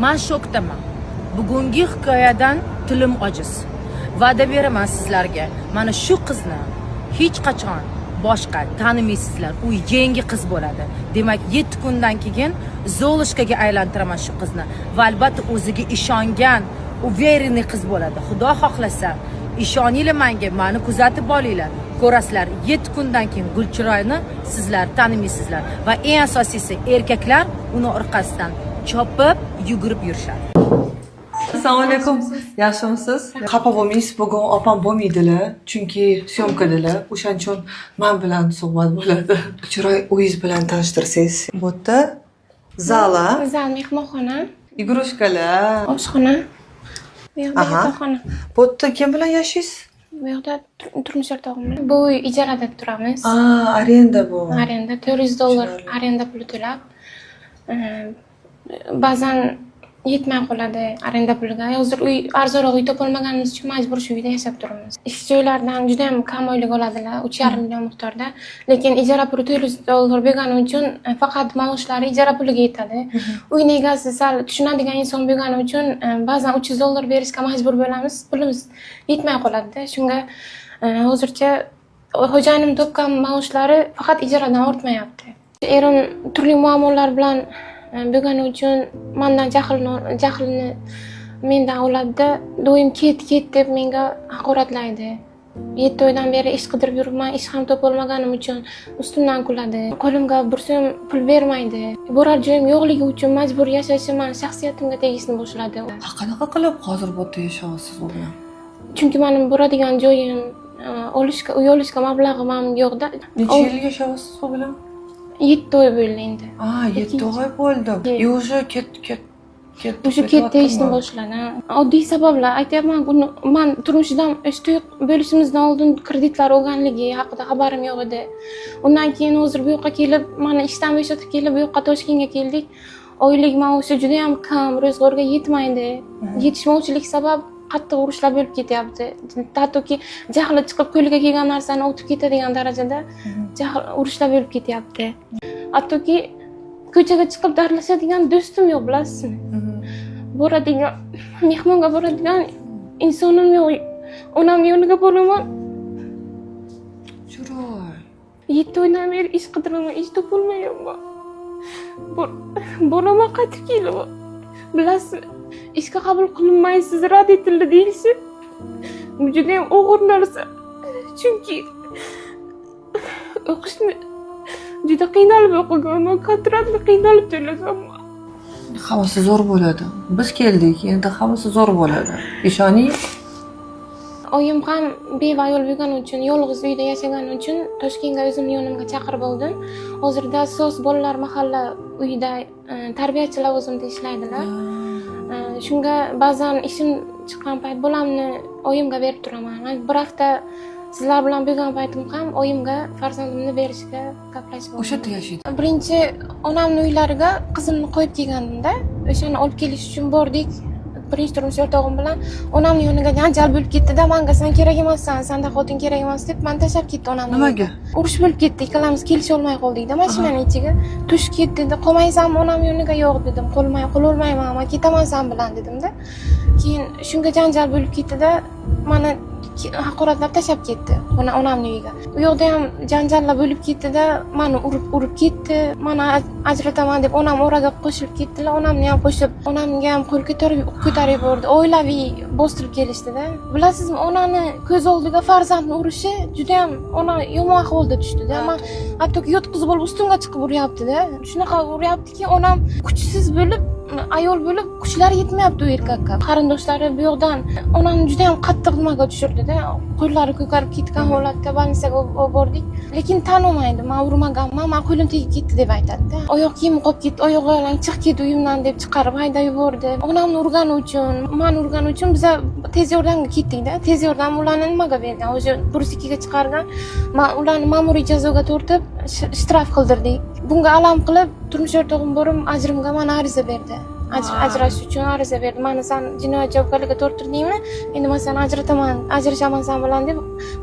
Men shokdaman. Bugungi hikoyadan tilim ojiz. Va'da beraman sizlarga. Mana shu qizni hech qachon boshqa tanimaysizlar. U yangi qiz bo'ladi. Demak, 7 kundan keyin Zolishkaga aylantiraman shu qizni. Va albatta o'ziga ishongan, uverенный qiz bo'ladi. Xudo xohlasa, ishoninglar menga, meni kuzatib olinglar. Ko'rasizlar, 7 kundan keyin Gulchiroyni sizlar tanimaysizlar va eng asosiysi erkaklar uni orqasidan chopib, yugurib yurishadi. Assalomu alaykum. Yaxshimisiz? Xafa bo'lmaysiz, bugun opam bo'lmaydilar, chunki syomkadalar. O'shaning uchun men bilan suhbat bo'ladi. Chiroy o'zingiz bilan tanishtirsangiz. Bu yerda zala, Zal mehmonxona, igrushkalar, oshxona, bu yoqda yotoqxona. Bu yerda kim bilan yashaysiz? Bu yoqda turmush o'rtog'im bilan. Bu uy ijarada turamiz. Arenda bu. Arenda $400 arenda puli to'lab, ba'zan yetmay qoladi arenda puliga. Hozir uy arzonroq uy topolmaganimiz uchun majbur shu uyda yashab turamiz. Ish joylaridan juda ham kam oylik oladilar, 3,5 million miqdorda. Lekin ijara puli $400 bergani uchun faqat maoshlari ijara puliga yetadi. Uyning egasi sal tushunadigan inson bo'lgani uchun ba'zan $300 berishga majbur bo'lamiz. Pulimiz yetmay qoladi. Shunga hozircha xo'jayinim topgan maoshlari faqat ijaradan ortmayapti. Erim turli muammolar bilan bo'lgani uchun mendan jahlini mendan oladi. Doim ket deb menga haqoratlaydi. 7 oydan beri ish qidirib yuribman, ish ham topolmaganim uchun ustimdan kuladi. Qo'limga bir so'm pul bermaydi. Borar joyim yo'qligi uchun majbur yashashim shaxsiyatimga tegishni boshladi. Qanaqa qilib hozir bu yerda yashayapsiz u bilan? Chunki mening boradigan joyim, uy olishga mablag'im ham yo'qda. Necha yil yashayapsiz u bilan? 7 oy bo'ldi endi. 7 oy bo'ldi. O'sha O'sha ketdi ishni boshladi. Oddiy sabablar aytyapman, men turmushidan to'y bo'lishimizdan oldin kreditlar olganligi haqida xabarim yo'q edi. Undan keyin hozir bu yoqqa kelib, meni ishdan bo'shatib kelib bu yoqqa Toshkentga keldik. Oylik maoshi juda ham kam, ro'zg'orga yetmaydi. Yetishmovchilik sabab qattiq urushlar bo'lib ketyapti. Hattoki jahli chiqib qo'liga kelgan narsani otib ketadigan darajada urushlar bo'lib ketyapti. Hattoki ko'chaga chiqib darlashadigan do'stim yo'q, bilasizmi? Boradigan, mehmonga boradigan insonim yo'q. Onam yoniga boraman. Chiroy. 7 oydan beri ish qidiraman, ish topolmayapman. Boraman qaytib kelaman. Bilasizmi? İşga qabul qilinmaysiz, rad etildi deyilsa, bu juda ham og'ir narsa. Chunki o'qishni juda qiynalib o'qiganman, kontraktni qiynalib to'laganman. Hammasi zo'r bo'ladi. Biz keldik, endi hammasi zo'r bo'ladi. Ishoning. Oyim ham beva ayol bo'lgani uchun, yolg'iz uyda yashagani uchun Toshkentga o'zimni yonimga chaqirib oldim. Hozirda SOS bolalar mahalla uyida tarbiyachi lavozimida ishlaydilar. Shunga ba'zan ishim chiqqan payt bolamni oyimga berib turaman. Bir hafta sizlar bilan bo'lgan paytim ham oyimga farzandimni berishga gaplashib oldim. O'sha yerda yashaydi. Birinchi onamning uylariga qizimni qo'yib kelganimda, o'shani olib kelish uchun bordik. Birinchi turmush o'rtog'im bilan onamning yoniga janjal bo'lib ketdi-da, menga sen kerak emassan, senda xotin kerak emas deb meni tashlab ketdi onamning. Nimaga? Urush bo'lib ketdi, ikkalamiz kelisha olmay qoldik-da mashinaning ichiga. Tushib ketdi-da, qolmaysanmi onam yoniga? Yo'q dedim. Qololmayman, men ketaman sen bilan dedim-da. Keyin shunga janjal bo'lib ketdi-da, meni haqoratlab tashlab ketdi onamning uyiga. U yoqda ham janjallar bo'lib ketdi-da, meni urib ketdi. Meni ajrataman deb onam oraga qo'shilib ketdilar. Onamni ham qo'shib, onamga ham qo'l ko'tarib yubordi. Oilaviy bostirib kelishdi-da. Bilasizmi, onani ko'z oldida farzandni urishi juda ham ona yomon ahvolda tushdi-da. Men hattoki yotqizib olib ustimga chiqib uryapti-da. Shunaqa uryaptiki, onam kuchsiz bo'lib, ayol bo'lib, kuchlari yetmayapti u erkakka. Qarindoshlari bu yoqdan onamni juda ham qattiq nimaga tushirdi-da. Qo'llari ko'karib ketgan holatda больницаga olib bordik. Lekin tanimaydi, men urmaganman, men qo'lim tegib ketdi deb aytadi-da. Oyoq kiyimi qolib ketdi, oyog'im chiq ket uyimdan deb chiqarib haydab yubordi. Onamni urgani uchun, men urgani uchun biz tez yordamga ketdik-da. Tez yordam ularni nimaga bergan? O'sha bursikiga chiqargan. Men ularni ma'muriy jazoga tortib, shtraf qildirdik. Bunga alam qilib, turmush o'rtog'im borib, ajrimga meni ariza berdi. Ajrashish uchun ariza berdi. Meni sen jinoyat javobgarligiga tortirdingmi? Endi men seni ajrashaman sen bilan deb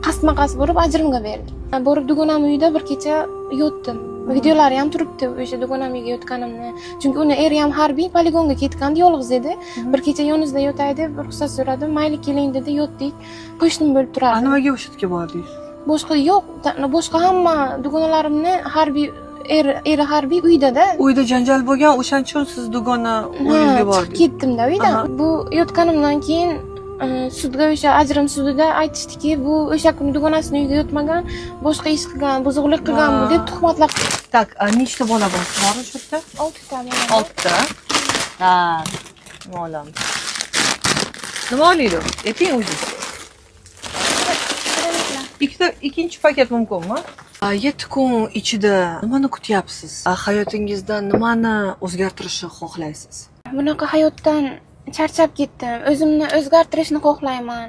qasdma-qasd borib ajrimga berdi. Borib dugonam uyida bir kecha yotdim. Videolari ham turibdi o'sha dugonamga yotganimni. Chunki uni eri ham harbiy poligonga ketgandi, yolg'iz edi. Bir kecha yonimizda yotay deb ruxsat so'radim. Mayli keling dedi, yotdik. Qo'shnim bo'lib turardi. Nimaga o'sha yerga bordingiz? Boshqa yo'q, boshqa hamma dugonalarimni harbiy eri harbiy uyda-da. Uyda janjal bo'lgan, o'shaning uchun siz dugona uyingizga Chiqib bordingiz. ketdim-da uydan. Bu yotganimdan keyin sudga o'sha ajrim sudida aytishdiki, bu o'sha kuni dugonasining uyiga yotmagan, boshqa ish qilgan, buzuqlik qilgan deb tuhmatlar. Tak, nechta bola bor o'sha yerda? 6 ta bola. 6 ta. Ha, nima olamiz? Nima olaylik? Ayting o'zingiz. Ikkinchi paket mumkinmi? 7 kun ichida nimani kutyapsiz? Hayotingizda nimani o'zgartirishni xohlaysiz? Bunaqa hayotdan charchab ketdim. O'zimni o'zgartirishni xohlayman.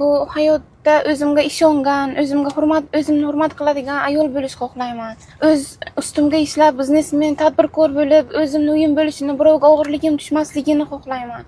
Bu hayotda o'zimga ishongan, o'zimni hurmat qiladigan ayol bo'lishni xohlayman. O'z ustimga ishlab, biznesmen, tadbirkor bo'lib, o'zimni uyim bo'lishini, birovga og'irligim tushmasligini xohlayman.